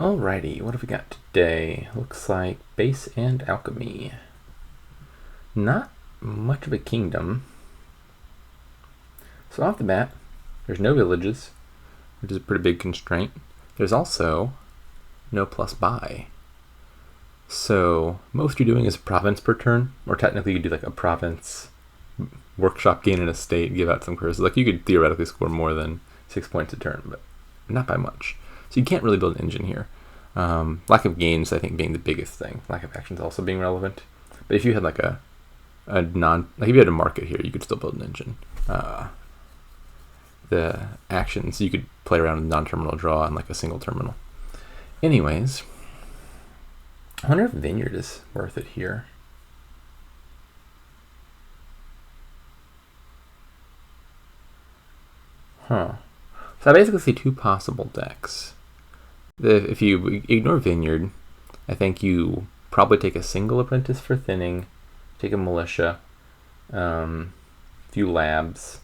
Alrighty, what have we got today? Looks like base and alchemy. Not much of a kingdom. So off the bat, there's no villages, which is a pretty big constraint. There's also no plus buy. So most you're doing is a province per turn, or technically you do like a province, workshop, gain an estate, give out some curses. Like you could theoretically score more than 6 points a turn, but not by much. So you can't really build an engine here. Lack of gains, I think, being the biggest thing. Lack of actions also being relevant. But if you had like if you had a market here, you could still build an engine. The actions, you could play around with non-terminal draw and like a single terminal. Anyways, I wonder if Vineyard is worth it here. So I basically see two possible decks. If you ignore Vineyard, I think you probably take a single apprentice for thinning, take a militia, few labs,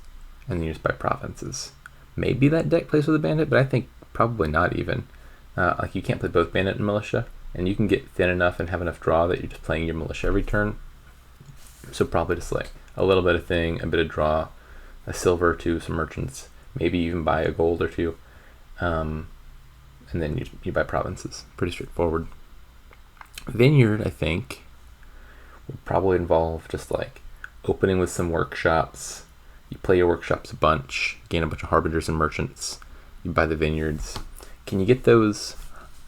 and then you just buy provinces. Maybe that deck plays with a bandit, but I think probably not even. Like you can't play both bandit and militia, and you can get thin enough and have enough draw that you're just playing your militia every turn. So probably just like a little bit of thing, a bit of draw, a silver or two, some merchants, maybe even buy a gold or two, and then you buy provinces. Pretty straightforward. Vineyard, I think, will probably involve just like opening with some workshops. You play your workshops a bunch, gain a bunch of harbingers and merchants. You buy the vineyards. Can you get those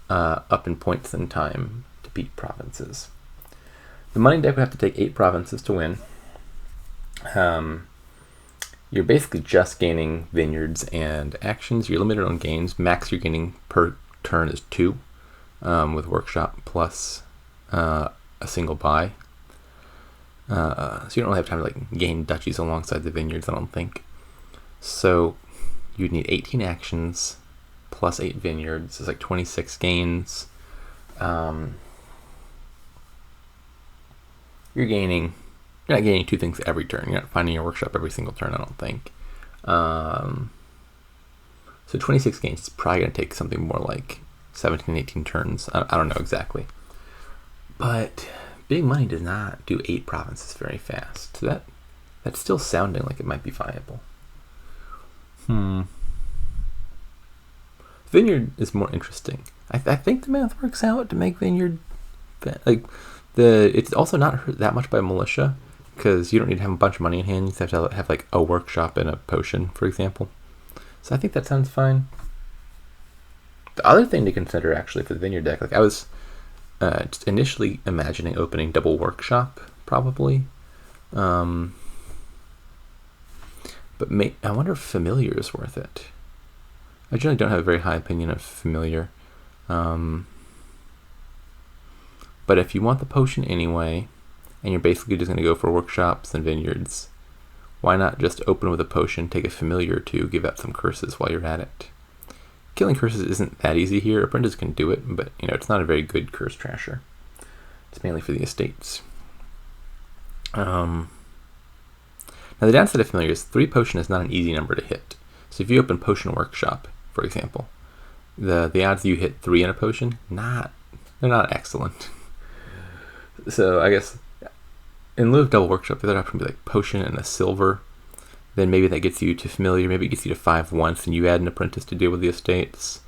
up in points in time to beat provinces? The money deck would have to take 8 provinces to win. You're basically just gaining vineyards and actions. You're limited on gains. Max you're gaining per turn is 2 with workshop plus a single buy. So you don't really have time to like gain duchies alongside the vineyards, I don't think. So you'd need 18 actions plus 8 vineyards. It's like 26 gains. You're not gaining 2 things every turn. You're not finding your workshop every single turn, I don't think. So 26 gains is probably going to take something more like 17, 18 turns. I don't know exactly. But big money does not do 8 provinces very fast. So that's still sounding like it might be viable. Vineyard is more interesting. I think the math works out to make Vineyard it's also not hurt that much by militia, because you don't need to have a bunch of money in hand. You just have to have like a workshop and a potion, for example. So I think that sounds fine. The other thing to consider actually for the Vineyard deck, like I was just initially imagining opening double workshop, probably. But I wonder if familiar is worth it. I generally don't have a very high opinion of familiar. But if you want the potion anyway, and you're basically just going to go for workshops and vineyards, why not just open with a potion, take a familiar or two, give out some curses while you're at it? Killing curses isn't that easy here. Apprentice can do it, but it's not a very good curse trasher. It's mainly for the estates. Now the downside of familiar is 3 potion is not an easy number to hit. So if you open potion workshop, for example, the odds that you hit 3 in a potion, they're not excellent. So I guess in lieu of double workshop, the other option would be like potion and a silver. Then maybe that gets you to familiar. Maybe it gets you to 5 once, and you add an apprentice to deal with the estates.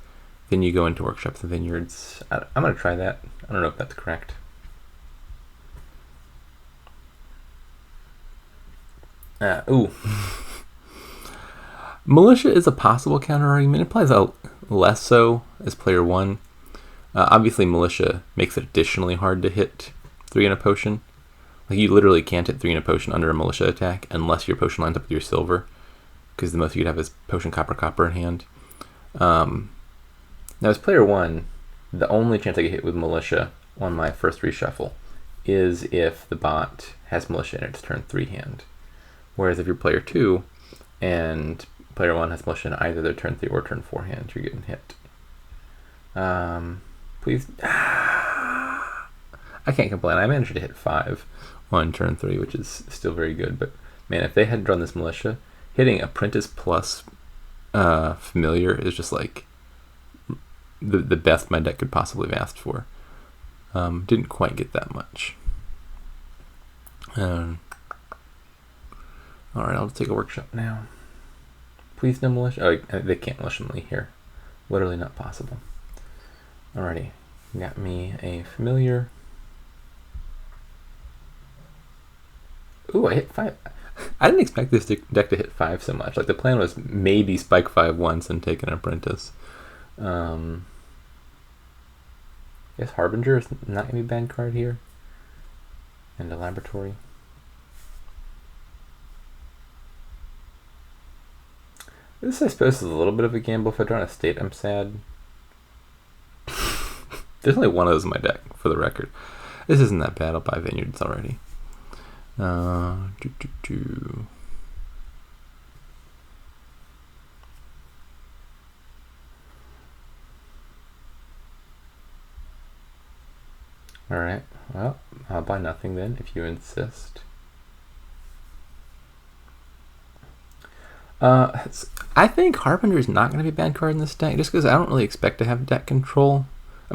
Then you go into workshops and vineyards. I'm going to try that. I don't know if that's correct. Militia is a possible counter argument. It applies out less so as player 1. Obviously, militia makes it additionally hard to hit 3 in a potion. Like you literally can't hit 3 in a potion under a militia attack unless your potion lines up with your silver, because the most you could have is potion copper in hand. Now as player 1, the only chance I get hit with militia on my first reshuffle is if the bot has militia in its turn 3 hand. Whereas if you're player 2 and player 1 has militia in either their turn 3 or turn 4 hand, you're getting hit. Please. I can't complain. I managed to hit 5 on turn 3, which is still very good. But man, if they hadn't drawn this militia, hitting apprentice plus familiar is just like the best my deck could possibly have asked for. Didn't quite get that much. Alright, I'll take a workshop now. Please no militia. Oh, they can't militia me here. Literally not possible. Alrighty. Got me a familiar. Ooh, I hit 5. I didn't expect this deck to hit 5 so much. Like, the plan was maybe spike 5 once and take an apprentice. I guess Harbinger is not going to be a bad card here. And a laboratory. This, I suppose, is a little bit of a gamble. If I draw an estate, I'm sad. There's only one of those in my deck, for the record. This isn't that bad. I'll buy Vineyards already. Alright, well, I'll buy nothing then, if you insist. I think Harbinger is not going to be a bad card in this deck, just because I don't really expect to have deck control. I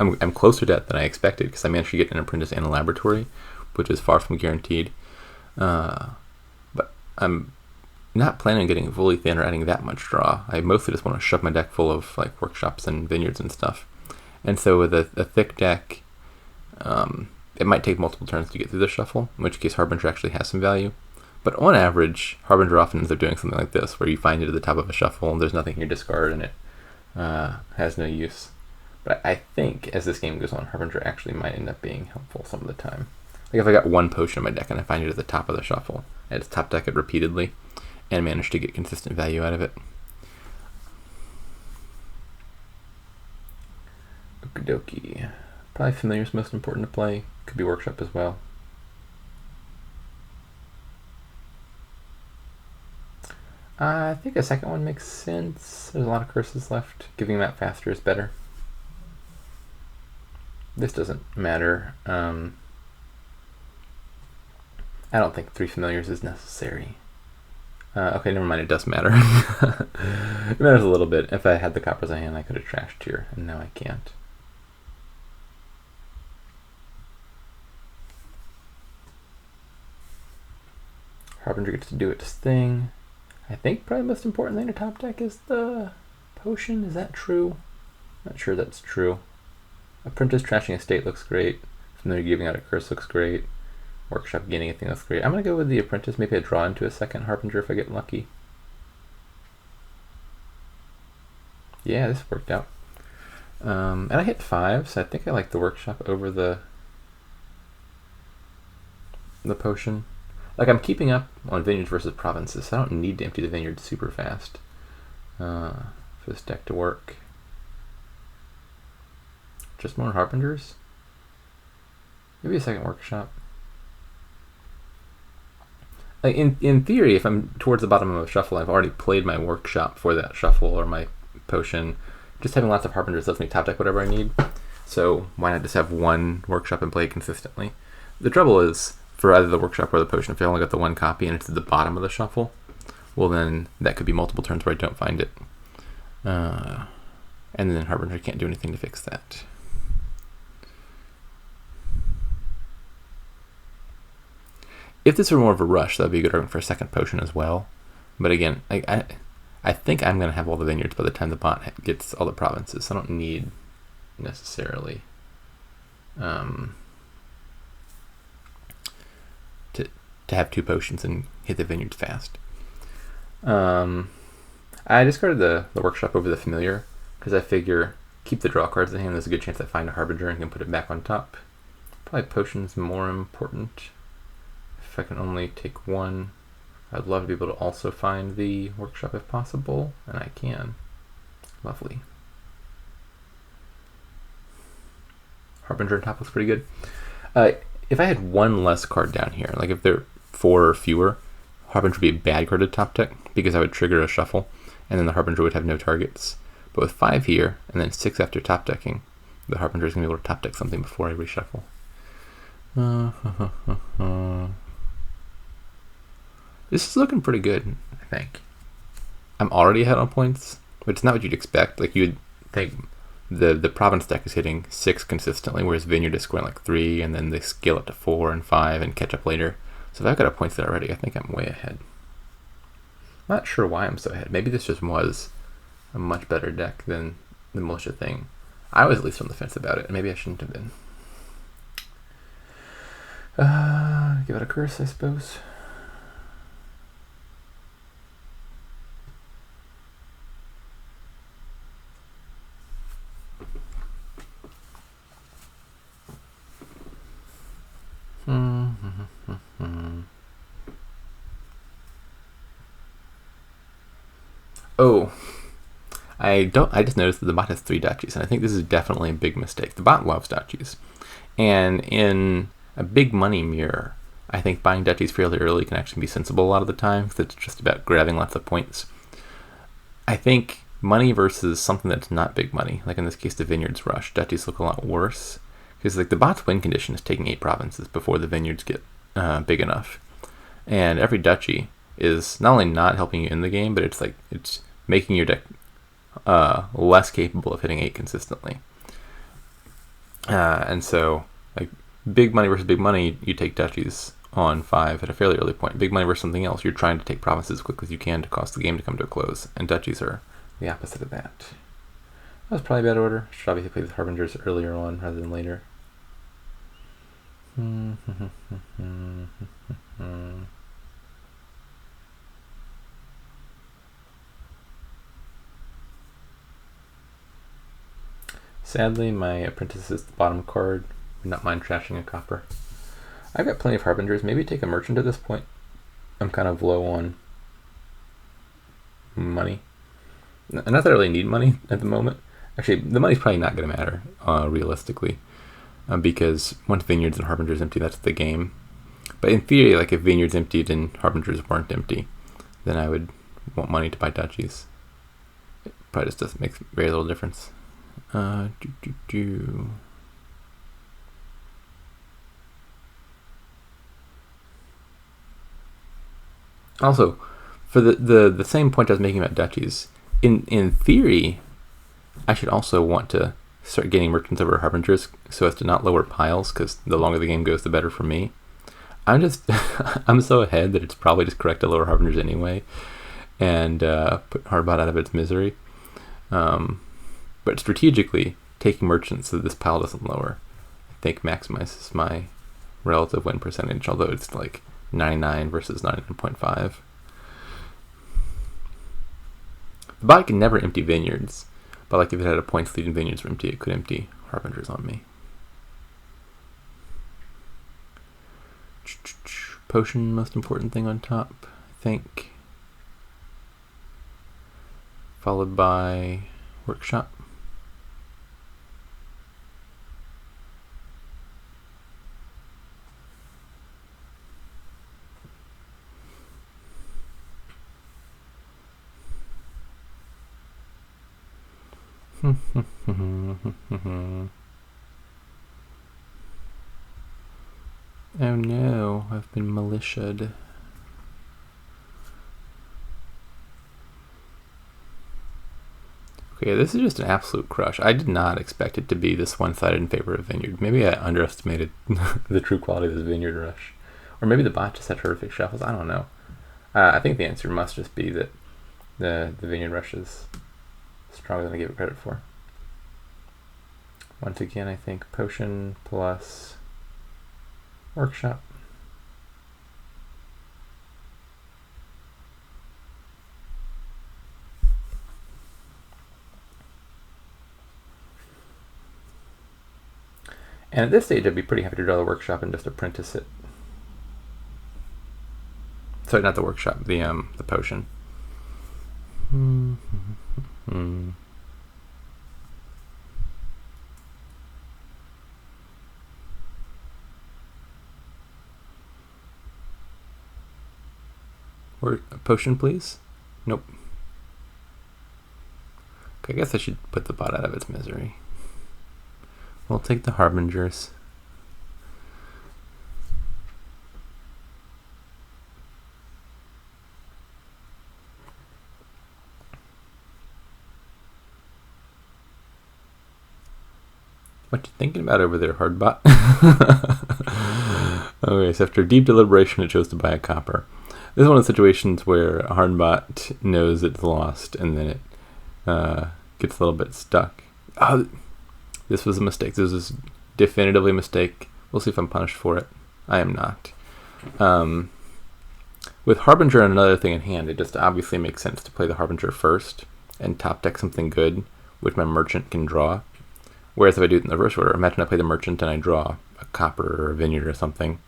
mean, I'm closer to that than I expected, because I managed to get an apprentice and a laboratory, which is far from guaranteed. But I'm not planning on getting fully thin or adding that much draw. I mostly just want to shove my deck full of like workshops and vineyards and stuff. And so with a thick deck, it might take multiple turns to get through the shuffle, in which case Harbinger actually has some value. But on average, Harbinger often ends up doing something like this, where you find it at the top of a shuffle and there's nothing in your discard and it has no use. But I think as this game goes on, Harbinger actually might end up being helpful some of the time. Like if I got one potion in my deck and I find it at the top of the shuffle, I just top deck it repeatedly and manage to get consistent value out of it. Okie dokie. Probably Familiar's most important to play. Could be Workshop as well. I think a second one makes sense. There's a lot of curses left. Giving that faster is better. This doesn't matter. I don't think 3 Familiars is necessary. Okay, never mind, it does matter. It matters a little bit. If I had the coppers in hand, I could have trashed here, and now I can't. Harbinger gets to do its thing. I think probably the most important thing to top deck is the potion. Is that true? Not sure that's true. Apprentice trashing a state looks great. Familiar giving out a curse looks great. Workshop gaining a thing looks great. I'm going to go with the Apprentice. Maybe I draw into a second Harbinger if I get lucky. Yeah, this worked out. And I hit 5, so I think I like the Workshop over the potion. Like, I'm keeping up on vineyards versus provinces, so I don't need to empty the vineyard super fast for this deck to work. Just more Harbingers? Maybe a second Workshop. Like in theory, if I'm towards the bottom of a shuffle, I've already played my Workshop for that shuffle or my potion. Just having lots of Harbingers lets me top deck whatever I need. So why not just have one Workshop and play it consistently? The trouble is, for either the Workshop or the potion, if I only got the one copy and it's at the bottom of the shuffle, well then that could be multiple turns where I don't find it. And then Harbinger can't do anything to fix that. If this were more of a rush, that would be a good argument for a second potion as well. But again, I think I'm going to have all the vineyards by the time the bot gets all the provinces, so I don't need necessarily to have 2 potions and hit the vineyards fast. I discarded the Workshop over the Familiar because I figure keep the draw cards in hand. There's a good chance I find a Harbinger and can put it back on top. Probably potion's more important. If I can only take one, I'd love to be able to also find the Workshop if possible, and I can. Lovely. Harbinger on top looks pretty good. If I had one less card down here, like if there are 4 or fewer, Harbinger would be a bad card to top deck because I would trigger a shuffle, and then the Harbinger would have no targets. But with 5 here, and then 6 after top decking, the Harbinger is going to be able to top deck something before I reshuffle. This is looking pretty good, I think. I'm already ahead on points, but it's not what you'd expect. Like, you'd think the province deck is hitting 6 consistently, whereas Vineyard is scoring like 3, and then they scale up to 4 and 5 and catch up later. So if I've got a points there already, I think I'm way ahead. Not sure why I'm so ahead. Maybe this just was a much better deck than the militia thing. I was at least on the fence about it. Maybe I shouldn't have been. Give it a curse, I suppose. Oh, I just noticed that the bot has 3 duchies, and I think this is definitely a big mistake. The bot loves duchies, and in a big money mirror, I think buying duchies fairly early can actually be sensible a lot of the time, because it's just about grabbing lots of points. I think money versus something that's not big money, like in this case the Vineyards rush, duchies look a lot worse, because like the bot's win condition is taking 8 provinces before the Vineyards get big enough, and every duchy is not only not helping you in the game, but it's making your deck less capable of hitting 8 consistently. And so, like, big money versus big money, you take duchies on 5 at a fairly early point. Big money versus something else, you're trying to take provinces as quickly as you can to cause the game to come to a close, and duchies are the opposite of that. That was probably a bad order. Should obviously play the Harbingers earlier on rather than later. Sadly, my apprentice is the bottom card. Would not mind trashing a copper. I've got plenty of Harbingers. Maybe take a merchant at this point. I'm kind of low on money. Not that I really need money at the moment. Actually, the money's probably not going to matter, realistically. Because once Vineyards and Harbingers empty, that's the game. But in theory, like if Vineyards emptied and Harbingers weren't empty, then I would want money to buy duchies. It probably just doesn't make very little difference. Also, for the same point I was making about duchies, in theory, I should also want to start getting merchants over Harbingers so as to not lower piles, because the longer the game goes, the better for me. I'm so ahead that it's probably just correct to lower Harbingers anyway, and put Hardbot out of its misery. But strategically, taking merchants so that this pile doesn't lower, I think maximizes my relative win percentage, although it's like 99 versus 99.5. The bot can never empty Vineyards, but like if it had a points lead and Vineyards were empty, it could empty Harbingers on me. Potion, most important thing on top, I think. Followed by Workshop. Oh no, I've been militiaed. Okay, this is just an absolute crush. I did not expect it to be this one-sided in favor of Vineyard. Maybe I underestimated the true quality of this Vineyard rush. Or maybe the bot just had horrific shuffles. I don't know. I think the answer must just be that the Vineyard rush is stronger than I gave it credit for. Once again, I think Potion plus Workshop. And at this stage, I'd be pretty happy to draw the Workshop and just apprentice it. Sorry, not the Workshop, the Potion. Potion, please? Nope. Okay, I guess I should put the bot out of its misery. We'll take the Harbingers. What you thinking about over there, Hardbot? Okay, so after deep deliberation, it chose to buy a copper. This is one of the situations where Hardbot knows it's lost, and then it gets a little bit stuck. Oh, this was a mistake. This was definitively a mistake. We'll see if I'm punished for it. I am not. With Harbinger and another thing in hand, it just obviously makes sense to play the Harbinger first and top deck something good, which my merchant can draw. Whereas if I do it in the reverse order, imagine I play the merchant and I draw a copper or a vineyard or something.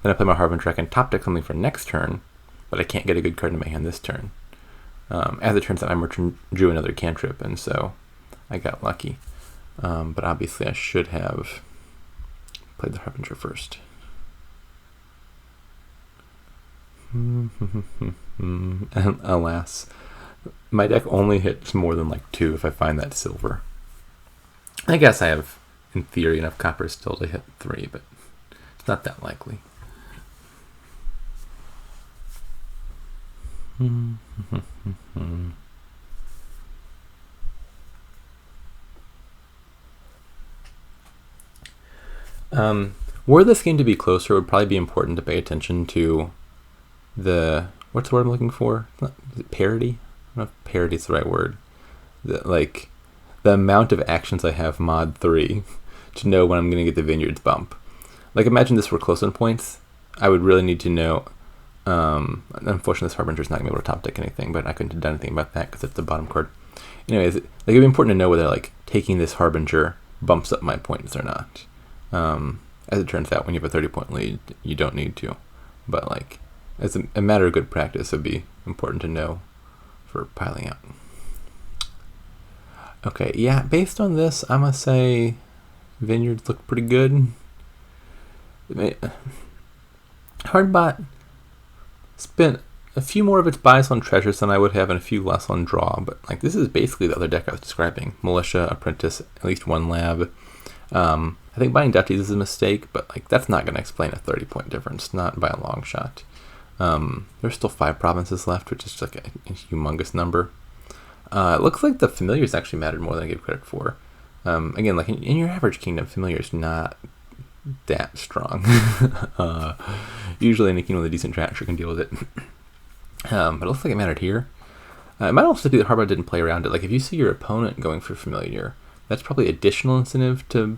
Then I play my Harbinger, I can top deck something for next turn, but I can't get a good card in my hand this turn. As it turns out, my merchant drew another cantrip, and so I got lucky. But obviously I should have played the Harbinger first. And alas, my deck only hits more than like 2 if I find that silver. I guess I have, in theory, enough copper still to hit 3, but it's not that likely. Were this game to be closer, it would probably be important to pay attention to the, what's the word I'm looking for? Is it parity? I don't know if parity is the right word. The amount of actions I have mod 3 to know when I'm going to get the vineyards bump. Like, imagine this were close on points. I would really need to know. Unfortunately, this Harbinger's not going to be able to top deck anything, but I couldn't have done anything about that because it's the bottom card. Anyways, it'd be important to know whether like taking this Harbinger bumps up my points or not. As it turns out, when you have a 30-point lead, you don't need to. But like, as a matter of good practice, it'd be important to know for piling out. Okay, yeah, based on this, I'm gonna say vineyards look pretty good. Hardbot spent a few more of its buys on treasures than I would have and a few less on draw, but like this is basically the other deck I was describing. Militia, Apprentice, at least 1 lab. I think buying Duchies is a mistake, but like that's not going to explain a 30-point difference, not by a long shot. There's still 5 provinces left, which is like a humongous number. It looks like the familiars actually mattered more than I gave credit for. Again, like in your average kingdom, familiars not that strong. Usually in a kingdom with a decent tracker can deal with it. But it looks like it mattered here. It might also be that Harbot didn't play around it. Like if you see your opponent going for familiar, that's probably additional incentive to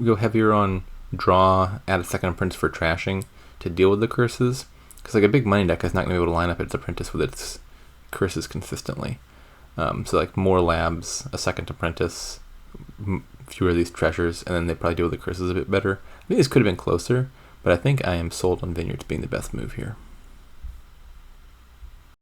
go heavier on draw, add a second apprentice for trashing to deal with the curses. Because like a big money deck is not going to be able to line up its apprentice with its curses consistently. So like more labs, a second apprentice, fewer of these treasures, and then they probably deal with the curses a bit better. I think this could have been closer, but I think I am sold on vineyards being the best move here.